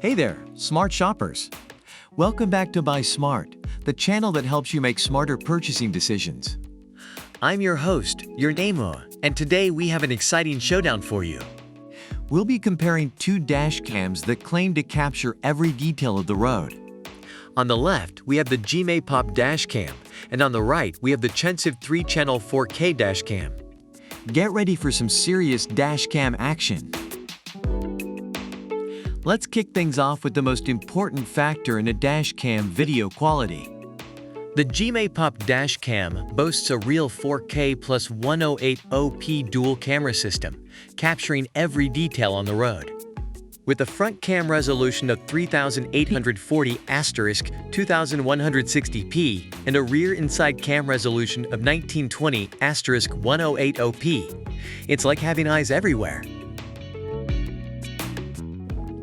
Hey there, smart shoppers. Welcome back to Buy Smart, the channel that helps you make smarter purchasing decisions. I'm your host, your Nemo, and today we have an exciting showdown for you. We'll be comparing two dash cams that claim to capture every detail of the road. On the left, we have the CHENSIVE dash cam, and on the right, we have the CHENSIVE 3-channel 4K dash cam. Get ready for some serious dash cam action. Let's kick things off with the most important factor in a dash cam video quality. The CHENSIVE dash cam boasts a real 4K plus 1080p dual camera system, capturing every detail on the road. With a front cam resolution of 3840*2160p and a rear inside cam resolution of 1920*1080p, it's like having eyes everywhere.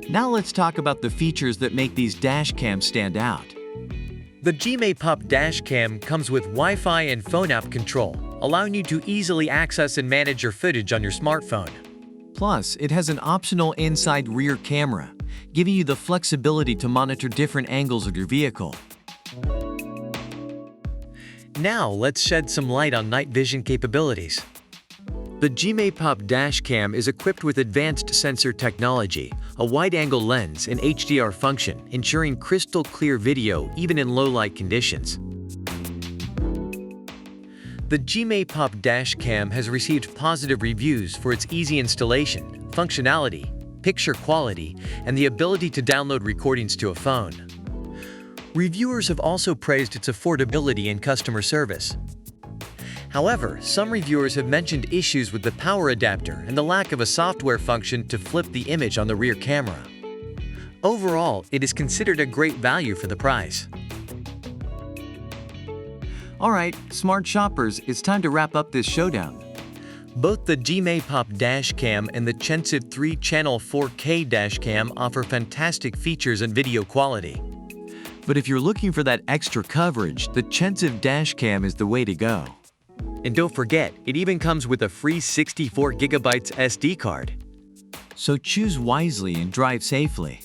Now let's talk about the features that make these dash cams stand out. The CHENSIVE dash cam comes with Wi-Fi and phone app control, allowing you to easily access and manage your footage on your smartphone. Plus, it has an optional inside rear camera, giving you the flexibility to monitor different angles of your vehicle. Now let's shed some light on night vision capabilities. The CHENSIVE dash cam is equipped with advanced sensor technology, a wide-angle lens, and HDR function, ensuring crystal clear video even in low-light conditions. The CHENSIVE dash cam has received positive reviews for its easy installation, functionality, picture quality, and the ability to download recordings to a phone. Reviewers have also praised its affordability and customer service. However, some reviewers have mentioned issues with the power adapter and the lack of a software function to flip the image on the rear camera. Overall, it is considered a great value for the price. Alright, smart shoppers, it's time to wrap up this showdown. Both the CHENSIVE dash cam and the CHENSIVE 3-channel 4K dash cam offer fantastic features and video quality. But if you're looking for that extra coverage, the CHENSIVE dash cam is the way to go. And don't forget, it even comes with a free 64GB SD card. So choose wisely and drive safely.